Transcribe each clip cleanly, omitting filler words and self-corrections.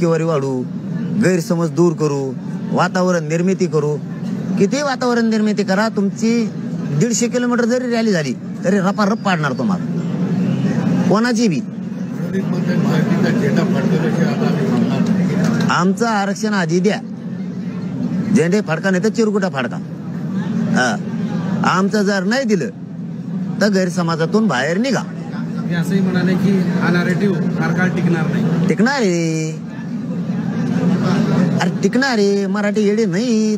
टक्केवारी वाढू, गैरसमज दूर करू, वातावरण निर्मिती करू. किती वातावरण निर्मिती करा, तुमची 150 किलोमीटर जरी रॅली झाली तरी रपारप पाडणार तुम्हाला, कोणाची बी. आमचं आरक्षण आधी द्या, झेंडे फाडका नाही तर चिरकुटा फाडका. आमचं जर नाही दिलं तर गैरसमाजातून बाहेर निघा. असंही म्हणाले की हा नॅरेटिव्ह फार काळ टिकणार नाही. टिकणार आहे, अरे टिकणार आहे. मराठी येडे नाही.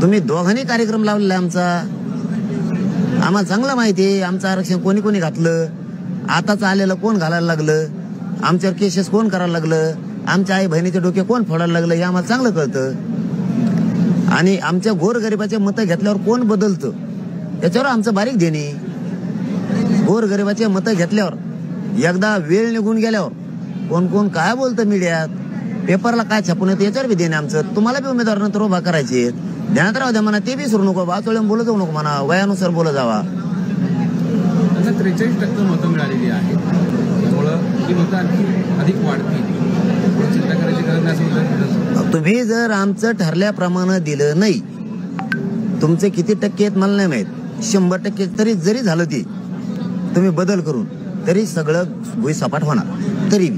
तुम्ही दोघांनी कार्यक्रम लावलेला आमचा, आम्हाला चांगलं माहिती आहे आमचं आरक्षण कोणी कोणी घातलं, आताच आलेलं कोण घालायला लागलं, आमच्यावर केसेस कोण करायला लागलं, आमच्या आई बहिणीचे डोके कोण फोडायला लागलं हे आम्हाला चांगलं कळतं. आणि आमच्या गोरगरिबाचे मतं घेतल्यावर कोण बदलतं त्याच्यावर आमचं बारीक देणे. गोरगरिबाचे मतं घेतल्यावर एकदा वेळ निघून गेल्यावर कोण कोण काय बोलतं मीडियात, पेपरला काय छापून येतं याच्यावर बी देणे आमचं. तुम्हाला बी उमेदवार नंतर उभा करायचे, ध्यानात राहू द्या म्हणा. ते बी सुरू नको, बाचोळ्यानं बोलत जाऊ नको म्हणा, वयानुसार बोलत जावा. त्यांना 43% मतं मिळालेली आहे, त्यामुळं ही मतं आणखी अधिक वाढतील, चिंता करायची गरज नाही. तुम्ही जर आमचं ठरल्याप्रमाणे दिलं नाही, तुमचे किती टक्के आहेत मला नाही माहित, 100% तरी जरी झालं ते तुम्ही बदल करून तरी सगळं भुईसपाट होणार. तरी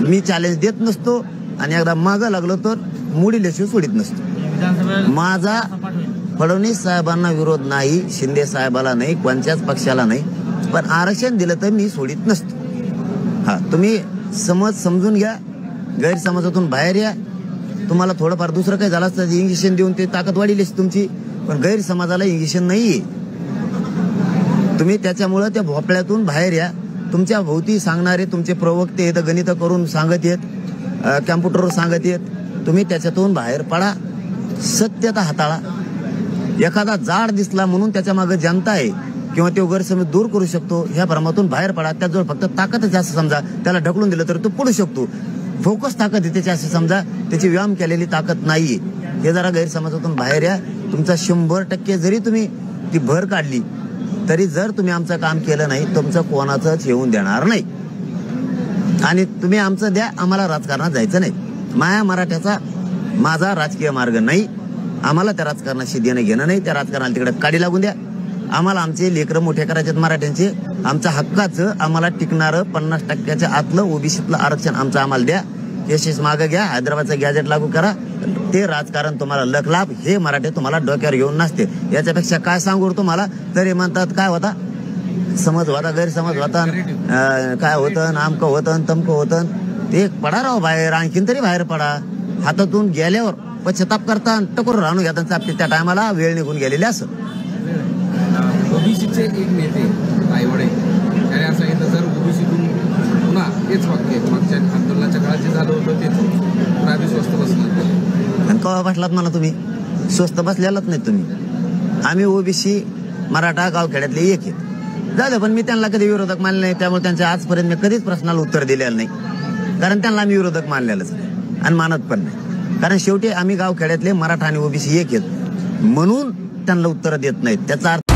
मी चॅलेंज देत नसतो आणि एकदा मागं लागलो तर मुडीलेशिव सोडित नसतो. माझा फडणवीस साहेबांना विरोध नाही, शिंदे साहेबाला नाही, कोणत्याच पक्षाला नाही, पण आरक्षण दिलं तर मी सोडित नसतो. हा, तुम्ही समजून घ्या, गैरसमाजातून बाहेर या. तुम्हाला थोडंफार दुसरं काही झालं असतं इंजेक्शन देऊन ते ताकद वाढीलीच तुमची, पण गैरसमाजाला इंजेक्शन नाहीये. तुम्ही त्याच्यामुळं त्या भोपळ्यातून बाहेर या. तुमच्या भोवती सांगणारे तुमचे प्रवक्ते येत, गणित करून सांगत येत, कॅम्प्युटरवर सांगत येत, तुम्ही त्याच्यातून बाहेर पडा, सत्यता हाताळा. एखादा जाड दिसला म्हणून त्याच्या मागे जनता आहे किंवा तो गैरसमज दूर करू शकतो, ह्या भ्रमातून बाहेर पडा. त्याजवळ फक्त ताकद जास्त समजा, त्याला ढकलून दिलं तर तो पडू शकतो. फोकस ताकद आहे त्याची असं समजा, त्याची व्यायाम केलेली ताकद नाहीये. हे जरा गैरसमाजातून बाहेर या. तुमचा 100% जरी तुम्ही ती भर काढली तरी जर तुम्ही आमचं काम केलं नाही, तुमचं कोणाचंच येऊन देणार नाही. आणि तुम्ही आमचं द्या, आम्हाला राजकारणात जायचं नाही. माया मराठ्याचा माझा राजकीय मार्ग नाही. आम्हाला त्या राजकारणाशी देणं घेणं नाही. त्या राजकारणाला तिकडे काडी लागून द्या. आम्हाला आमचे लेकरं मोठे करायचे मराठ्यांचे, आमच्या हक्काचं आम्हाला टिकणारं 50% आतलं ओबीसीतलं आरक्षण आमचं आम्हाला द्या. केसेस मागं घ्या, हैदराबादचं गॅजेट लागू करा. ते राजकारण तुम्हाला लखलाभ, हे मराठे तुम्हाला डोक्यावर घेऊन नसते. याच्यापेक्षा काय सांगू तुम्हाला, तरी म्हणतात काय होता समज होता, गैरसमज होता, काय होतं, आमकं होतं, तमकं होतं. ते पडा राव बाहेर, आणखीन तरी बाहेर पडा. हातातून गेल्यावर पश्चाताप करता, टकोर राहून घेता चापते. त्या टायमाला वेळ निघून गेलेली असं. ओबीसीचे एक नेते आईवडे त्याने असं सांगितलं, जर ओबीसीतून पुन्हा तेच वाक्य मागच्या आंदोलनाच्या काळात जे झालं होतं तेच पुन्हा आम्ही स्वस्त बसणार. आणि कवा बसलात म्हणा तुम्ही, स्वस्त बसलेलाच नाही तुम्ही. आम्ही ओबीसी मराठा गावखेड्यातले एक आहेत, झालं. पण मी त्यांना कधी विरोधक मानले नाही, त्यामुळे त्यांच्या आजपर्यंत मी कधीच प्रश्नाला उत्तर दिलेलं नाही. कारण त्यांना आम्ही विरोधक मानलेलंच नाही आणि मानत पण नाही. कारण शेवटी आम्ही गावखेड्यातले मराठा आणि ओबीसी एक आहेत म्हणून त्यांना उत्तर देत नाहीत. त्याचा अर्थ